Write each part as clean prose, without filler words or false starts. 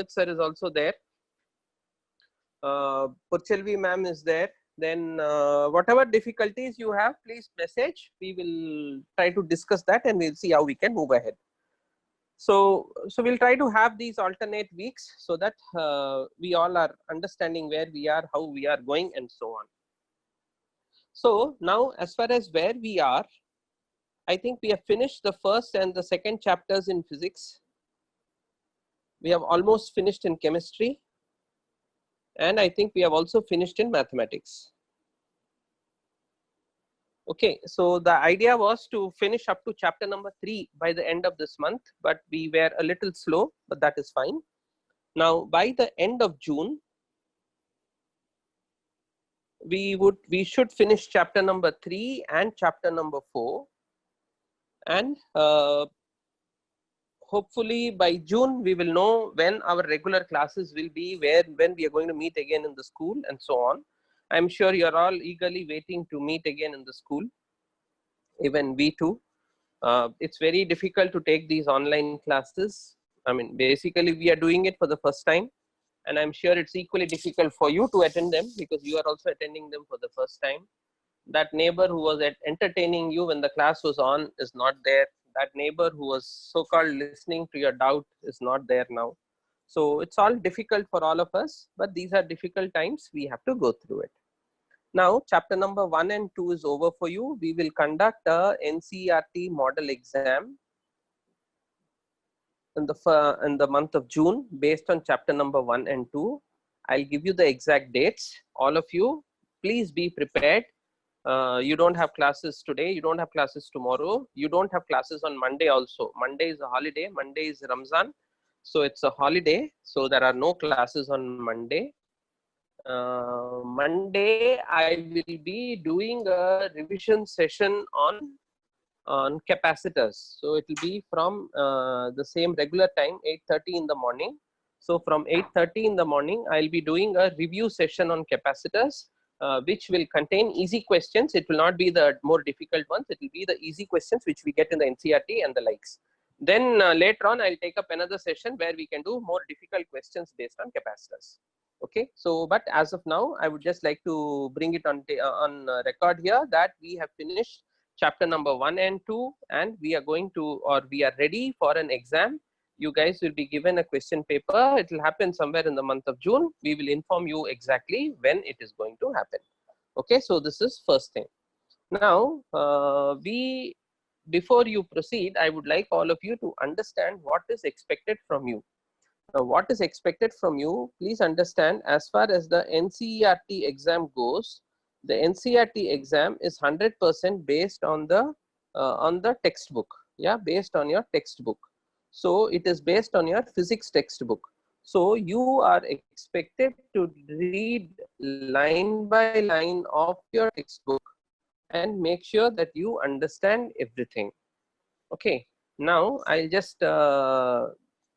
Sir is also there. Purchelvi ma'am is there. Then whatever difficulties you have, please message. We will try to discuss that and we'll see how we can move ahead. So we'll try to have these alternate weeks so that we all are understanding where we are, how we are going, and so on. So now, as far as where we are, I think we have finished the first and the second chapters in physics. We have almost finished in chemistry. And I think we have also finished in mathematics. Okay, so the idea was to finish up to chapter number 3 by the end of this month, but we were a little slow, but that is fine. Now, by the end of June, we should finish chapter number 3 and chapter number 4, and hopefully by June we will know when our regular classes will be, when we are going to meet again in the school, and so on. I'm sure you're all eagerly waiting to meet again in the school. Even we too. It's very difficult to take these online classes. I mean, basically we are doing it for the first time, and I'm sure it's equally difficult for you to attend them because you are also attending them for the first time. That neighbor who was entertaining you when the class was on is not there. That neighbor who was so-called listening to your doubt is not there now. So it's all difficult for all of us, but these are difficult times. We have to go through it. Now, chapter number 1 and 2 is over for you. We will conduct a NCERT model exam in the month of June based on chapter number 1 and 2. I'll give you the exact dates. All of you, please be prepared. You don't have classes today. You don't have classes tomorrow. You don't have classes on Monday also. Monday is a holiday. Monday is Ramzan. So it's a holiday. So there are no classes on Monday. Monday, I will be doing a revision session on capacitors. So it will be from the same regular time, 8:30 in the morning. So from 8:30 in the morning, I'll be doing a review session on capacitors, which will contain easy questions. It will not be the more difficult ones. It will be the easy questions which we get in the NCERT and the likes. Then later on, I'll take up another session where we can do more difficult questions based on capacitors. Okay, so but as of now, I would just like to bring it on record here that we have finished chapter number 1 and 2, and we are going to, or we are ready for an exam. You guys will be given a question paper. It will happen somewhere in the month of June. We will inform you exactly when it is going to happen. Okay, so this is first thing. Now, before you proceed, I would like all of you to understand what is expected from you. Now, what is expected from you, please understand, as far as the NCERT exam goes, the NCERT exam is 100% based on the textbook. Yeah, based on your textbook. So it is based on your physics textbook. So you are expected to read line by line of your textbook and make sure that you understand everything. Okay. Now I'll just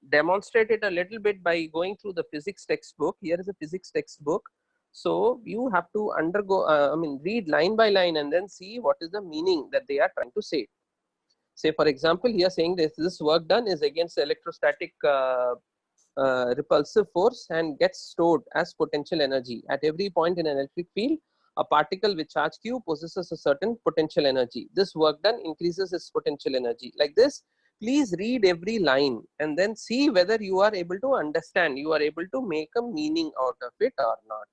demonstrate it a little bit by going through the physics textbook. Here is a physics textbook. So you have to read line by line and then see what is the meaning that they are trying to say. Say, for example, here saying this work done is against electrostatic repulsive force and gets stored as potential energy. At every point in an electric field, a particle with charge q possesses a certain potential energy. This work done increases its potential energy. Like this, please read every line and then see whether you are able to understand, you are able to make a meaning out of it or not.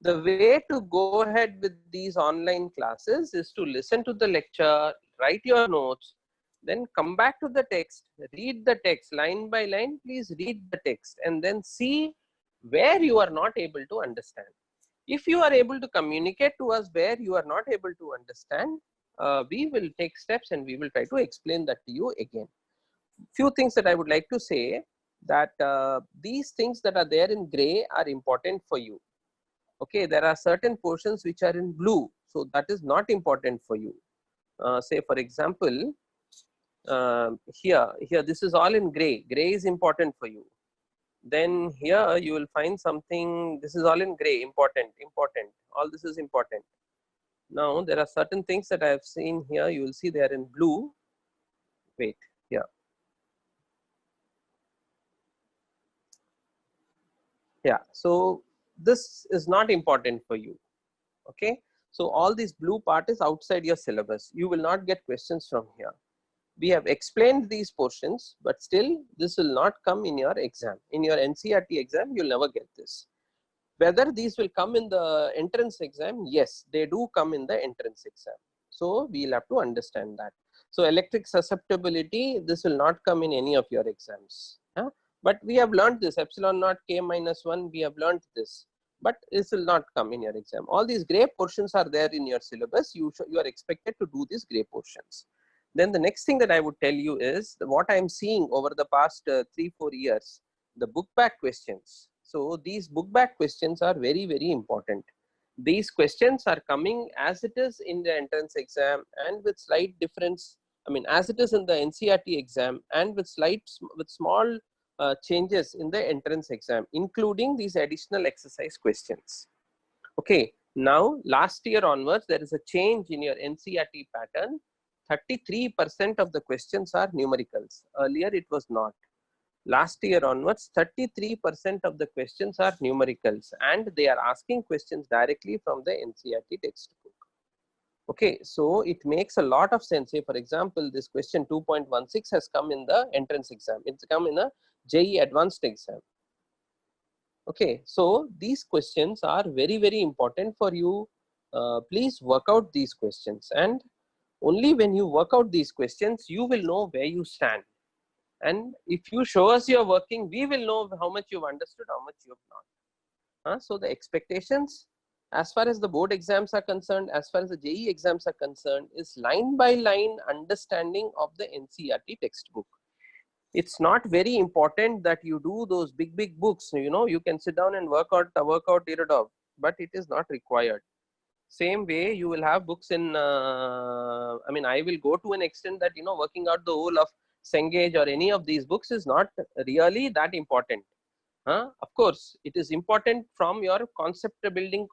The way to go ahead with these online classes is to listen to the lecture, write your notes, then come back to the text, read the text line by line. Please read the text and then see where you are not able to understand. If you are able to communicate to us where you are not able to understand, we will take steps and we will try to explain that to you again. Few things that I would like to say, that these things that are there in gray are important for you. Okay, there are certain portions which are in blue, so that is not important for you. Say, for example, here this is all in gray. Gray is important for you. Then here you will find something, this is all in gray, important, all this is important. Now there are certain things that I have seen here, you will see they are in blue. Wait, here. Yeah, so this is not important for you. Okay, so all this blue part is outside your syllabus. You will not get questions from here. We have explained these portions, but still this will not come in your exam. In your NCERT exam, you'll never get this. Whether these will come in the entrance exam, yes, they do come in the entrance exam. So we'll have to understand that. So electric susceptibility, this will not come in any of your exams. Huh? But we have learned this, epsilon naught k minus 1, we have learned this. But this will not come in your exam. All these gray portions are there in your syllabus. You are expected to do these gray portions. Then the next thing that I would tell you is what I am seeing over the past 3-4 years, the book back questions. So these book back questions are very, very important. These questions are coming as it is in the entrance exam and with slight difference. I mean, as it is in the NCERT exam and with small changes in the entrance exam, including these additional exercise questions. Okay, now last year onwards, there is a change in your NCERT pattern. 33% of the questions are numericals. Earlier it was not. Last year onwards, 33% of the questions are numericals, and they are asking questions directly from the NCERT textbook. Okay, so it makes a lot of sense. Say, for example, this question 2.16 has come in the entrance exam. It's come in a JEE advanced exam. Okay, so these questions are very, very important for you. Please work out these questions, and only when you work out these questions, you will know where you stand. And if you show us you're working, we will know how much you've understood, how much you have not. So the expectations, as far as the board exams are concerned, as far as the JEE exams are concerned, is line by line understanding of the NCERT textbook. It's not very important that you do those big books. You can sit down and work out Irodov, but it is not required. Same way, you will have books in, I mean, I will go to an extent that, working out the whole of Cengage or any of these books is not really that important. Of course, it is important from your concept building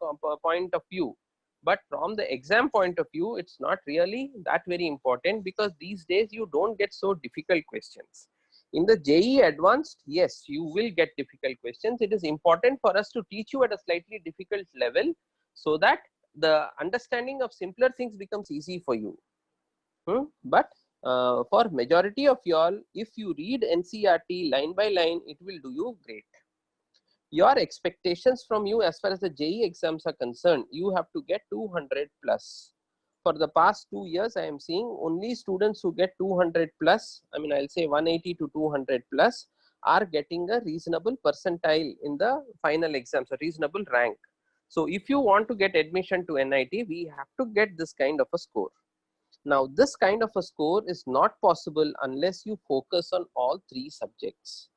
point of view. But from the exam point of view, it's not really that very important, because these days you don't get so difficult questions. In the JEE advanced, yes, you will get difficult questions. It is important for us to teach you at a slightly difficult level, so that the understanding of simpler things becomes easy for you. But for majority of y'all, if you read NCERT line by line, it will do you great. Your expectations from you as far as the JEE exams are concerned, you have to get 200 plus. For the past 2 years, I am seeing only students who get 200 plus, I mean, I'll say 180 to 200 plus, are getting a reasonable percentile in the final exams, a reasonable rank. So if you want to get admission to NIT, we have to get this kind of a score. Now, this kind of a score is not possible unless you focus on all 3 subjects.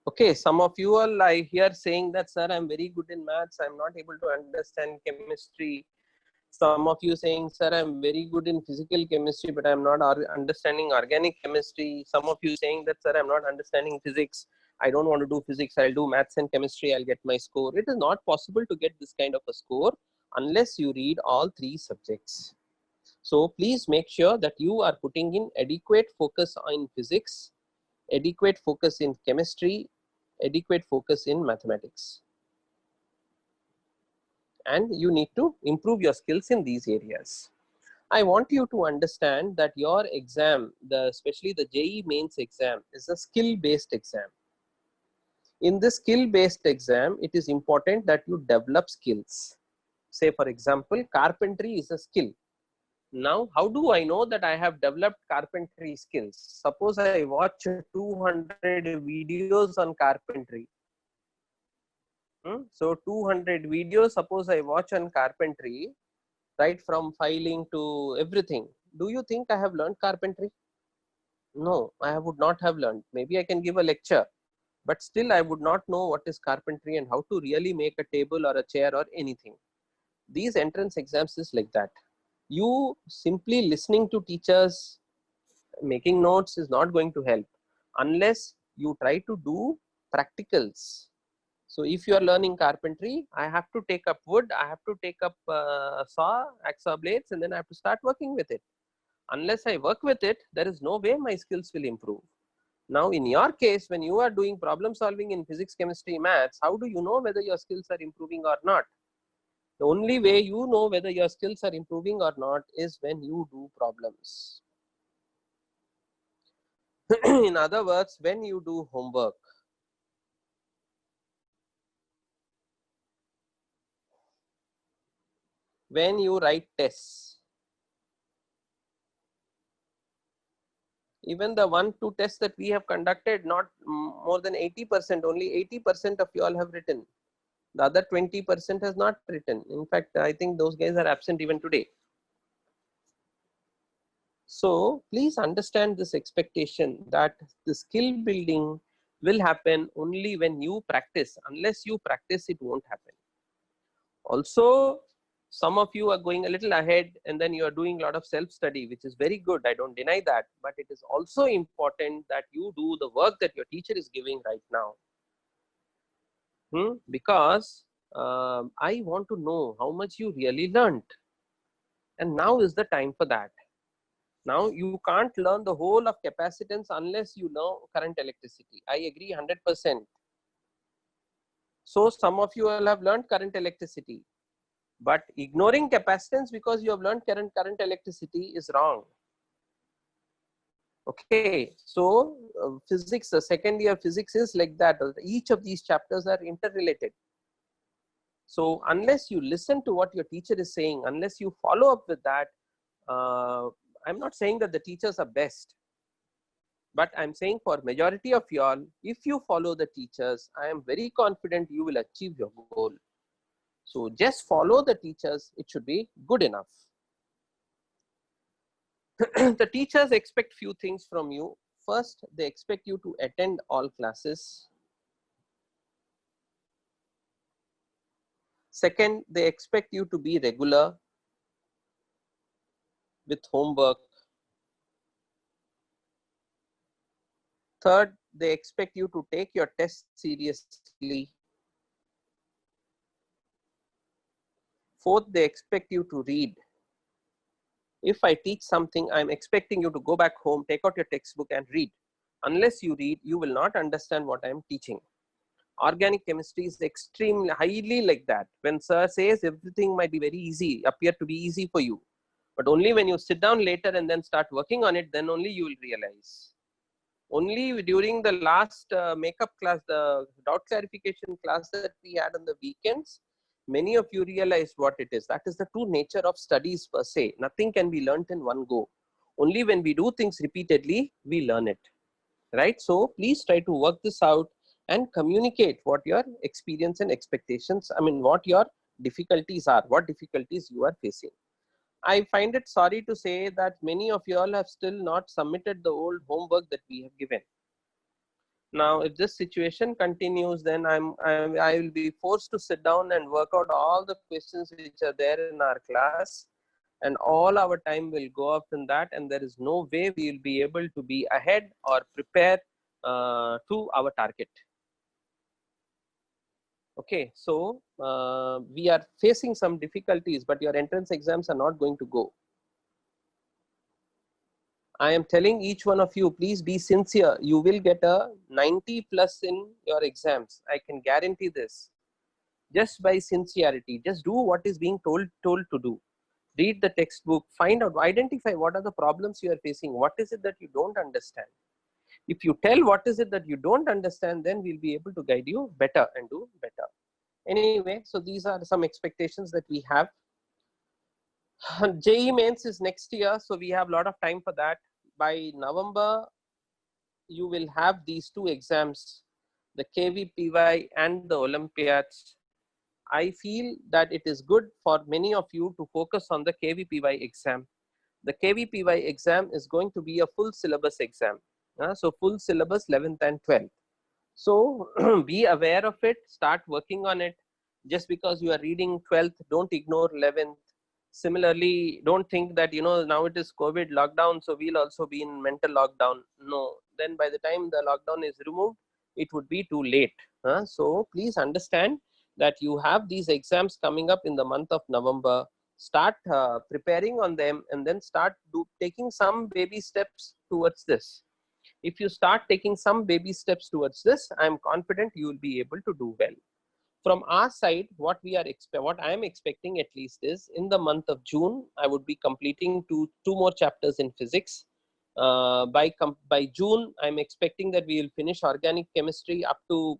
Okay, some of you all I hear saying that, sir, I'm very good in maths, I'm not able to understand chemistry. Some of you saying, sir, I'm very good in physical chemistry, but I'm not understanding organic chemistry. Some of you saying that, sir, I'm not understanding physics, I don't want to do physics, I'll do maths and chemistry, I'll get my score. It is not possible to get this kind of a score unless you read all 3 subjects. So please make sure that you are putting in adequate focus on physics, adequate focus in chemistry, adequate focus in mathematics, and you need to improve your skills in these areas. I want you to understand that your exam, especially the JEE mains exam, is a skill based exam. In this skill based exam, it is important that you develop skills. Say, for example, carpentry is a skill. Now, how do I know that I have developed carpentry skills? Suppose I watch 200 videos on carpentry. So 200 videos, suppose I watch on carpentry, right from filing to everything. Do you think I have learned carpentry? No, I would not have learned. Maybe I can give a lecture, but still I would not know what is carpentry and how to really make a table or a chair or anything. These entrance exams is like that. You simply listening to teachers, making notes is not going to help unless you try to do practicals. So if you are learning carpentry, I have to take up wood, I have to take up saw, hacksaw blades, and then I have to start working with it. Unless I work with it, there is no way my skills will improve. Now, in your case, when you are doing problem solving in physics, chemistry, maths, how do you know whether your skills are improving or not? The only way you know whether your skills are improving or not is when you do problems. In other words, when you do homework. When you write tests. Even the 1-2 tests that we have conducted, not more than 80%, only 80% of you all have written. The other 20% has not written. In fact, I think those guys are absent even today. So please understand this expectation that the skill building will happen only when you practice. Unless you practice, it won't happen. Also, some of you are going a little ahead and then you are doing a lot of self-study, which is very good. I don't deny that. But it is also important that you do the work that your teacher is giving right now. Because I want to know how much you really learned. And now is the time for that. Now you can't learn the whole of capacitance unless you know current electricity. I agree 100%. So some of you will have learned current electricity. But ignoring capacitance because you have learned current electricity is wrong. Okay, so physics, the second year physics is like that. Each of these chapters are interrelated. So unless you listen to what your teacher is saying, unless you follow up with that, I'm not saying that the teachers are best. But I'm saying for majority of y'all, if you follow the teachers, I am very confident you will achieve your goal. So just follow the teachers, it should be good enough. The teachers expect few things from you. First, they expect you to attend all classes. Second, they expect you to be regular with homework. Third, they expect you to take your test seriously. Fourth, they expect you to read. If I teach something, I'm expecting you to go back home, take out your textbook and read. Unless you read, you will not understand what I'm teaching. Organic chemistry is extremely highly like that. When sir says everything might be very easy, appear to be easy for you. But only when you sit down later and then start working on it, then only you will realize. Only during the last makeup class, the doubt clarification class that we had on the weekends, many of you realized what it is. That is the true nature of studies per se. Nothing can be learnt in one go. Only when we do things repeatedly, we learn it. Right? So please try to work this out and communicate what your experience and expectations, what your difficulties are, what difficulties you are facing. I find it sorry to say that many of you all have still not submitted the old homework that we have given. Now, if this situation continues, then I will be forced to sit down and work out all the questions which are there in our class, and all our time will go up in that, and there is no way we will be able to be ahead or prepare to our target. Okay, so we are facing some difficulties, but your entrance exams are not going to go. I am telling each one of you, please be sincere. You will get a 90 plus in your exams. I can guarantee this. Just by sincerity, just do what is being told to do. Read the textbook, find out, identify what are the problems you are facing. What is it that you don't understand? If you tell what is it that you don't understand, then we'll be able to guide you better and do better. Anyway, so these are some expectations that we have. JEE mains is next year, so we have a lot of time for that. By November, you will have these two exams, the KVPY and the Olympiads. I feel that it is good for many of you to focus on the KVPY exam. The KVPY exam is going to be a full syllabus exam. So full syllabus 11th and 12th. So be aware of it, start working on it. Just because you are reading 12th, don't ignore 11th. Similarly, don't think that, now it is COVID lockdown, so we'll also be in mental lockdown. No, then by the time the lockdown is removed, it would be too late. So please understand that you have these exams coming up in the month of November. start preparing on them, and then start taking some baby steps towards this. If you start taking some baby steps towards this, I'm confident you will be able to do well. From our side, what I am expecting at least is, in the month of June, I would be completing two more chapters in physics. By June, I'm expecting that we will finish organic chemistry up to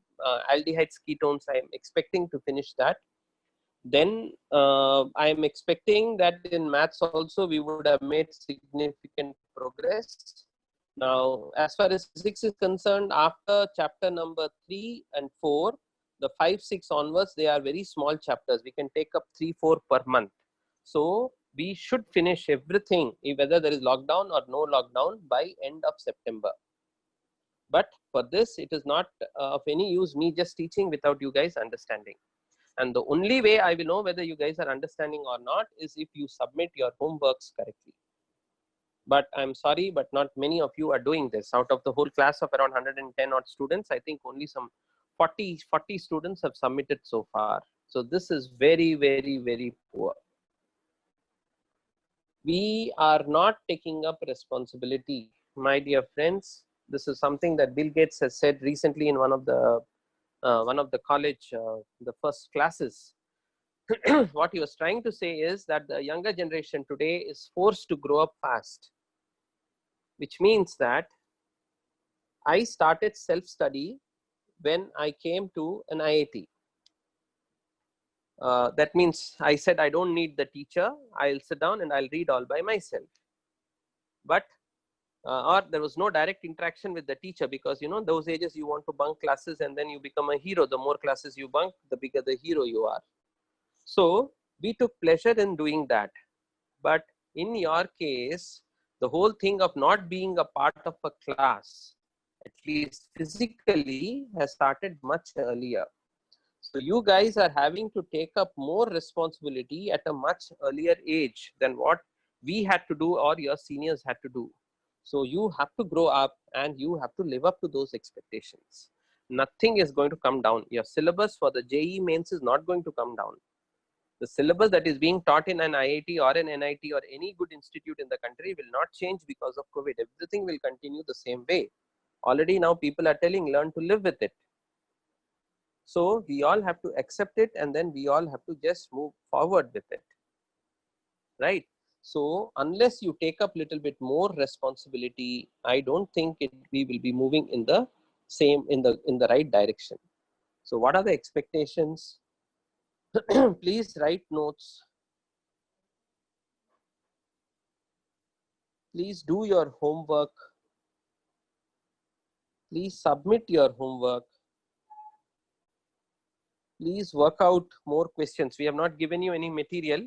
aldehydes, ketones. I'm expecting to finish that. Then I'm expecting that in maths also we would have made significant progress. Now, as far as physics is concerned, after chapter number 3 and 4, the 5, 6 onwards, they are very small chapters. We can take up 3, 4 per month. So we should finish everything, whether there is lockdown or no lockdown, by end of September. But for this, it is not of any use me just teaching without you guys understanding. And the only way I will know whether you guys are understanding or not is if you submit your homeworks correctly. But I'm sorry, but not many of you are doing this. Out of the whole class of around 110 odd students, I think only some 40 students have submitted so far. So this is very, very, very poor. We are not taking up responsibility, my dear friends. This is something that Bill Gates has said recently in one of the college, the first classes. What he was trying to say is that the younger generation today is forced to grow up fast, which means that I started self-study when I came to an IIT. That means I said, I don't need the teacher. I'll sit down and I'll read all by myself. But or there was no direct interaction with the teacher, because those ages you want to bunk classes and then you become a hero. The more classes you bunk, the bigger the hero you are. So we took pleasure in doing that. But in your case, the whole thing of not being a part of a class, at least physically, has started much earlier. So you guys are having to take up more responsibility at a much earlier age than what we had to do or your seniors had to do. So you have to grow up and you have to live up to those expectations. Nothing is going to come down. Your syllabus for the JEE mains is not going to come down. The syllabus that is being taught in an IIT or an NIT or any good institute in the country will not change because of COVID. Everything will continue the same way. Already now people are telling, learn to live with it. So we all have to accept it, and then we all have to just move forward with it, right? So unless you take up a little bit more responsibility, I don't think we will be moving in the right direction. So what are the expectations? Please write notes. Please do your homework. Please submit your homework. Please work out more questions. We have not given you any material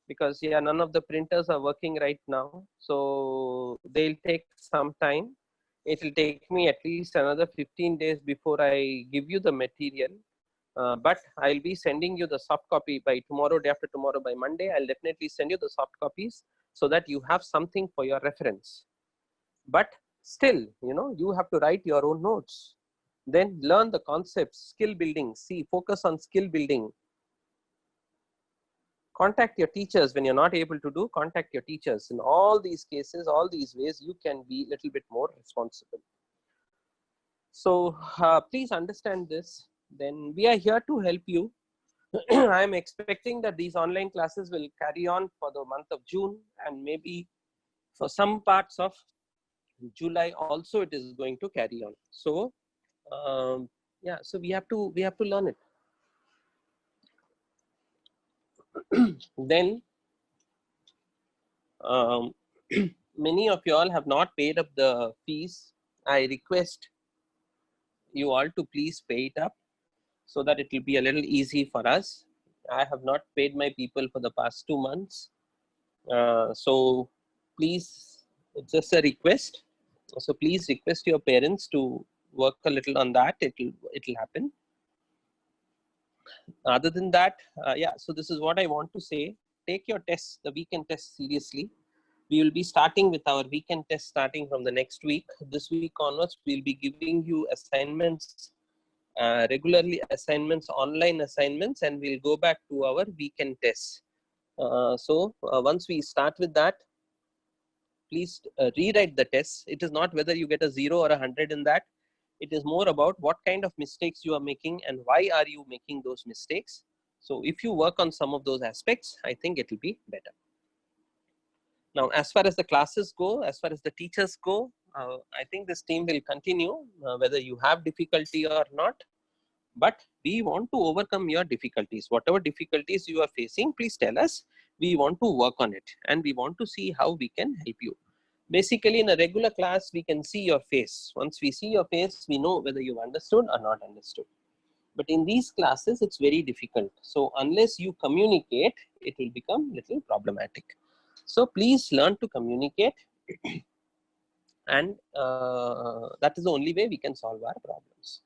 because none of the printers are working right now. So they'll take some time. It will take me at least another 15 days before I give you the material. But I'll be sending you the soft copy by tomorrow, day after tomorrow, by Monday. I'll definitely send you the soft copies so that you have something for your reference. But still, you have to write your own notes. Then learn the concepts, skill building. See, focus on skill building. Contact your teachers when you're not able to do. Contact your teachers. In all these cases, all these ways, you can be a little bit more responsible. So please understand this. Then we are here to help you. I am expecting that these online classes will carry on for the month of June, and maybe for some parts of July also it is going to carry on. So so we have to learn it. Then many of you all have not paid up the fees. I request you all to please pay it up so that it will be a little easy for us. I have not paid my people for the past 2 months. So please, it's just a request. So please request your parents to work a little on that. It'll happen. Other than that, so this is what I want to say. Take your tests, the weekend tests, seriously. We will be starting with our weekend test starting from the next week. This week onwards, we'll be giving you assignments, regularly assignments, online assignments, and we'll go back to our weekend tests. Once we start with that, please rewrite the test. It is not whether you get a 0 or 100 in that. It is more about what kind of mistakes you are making and why are you making those mistakes. So if you work on some of those aspects, I think it will be better. Now, as far as the classes go, as far as the teachers go, I think this team will continue whether you have difficulty or not. But we want to overcome your difficulties. Whatever difficulties you are facing, please tell us. We want to work on it and we want to see how we can help you. Basically, in a regular class, we can see your face. Once we see your face, we know whether you've understood or not understood. But in these classes, it's very difficult. So unless you communicate, it will become a little problematic. So please learn to communicate and that is the only way we can solve our problems.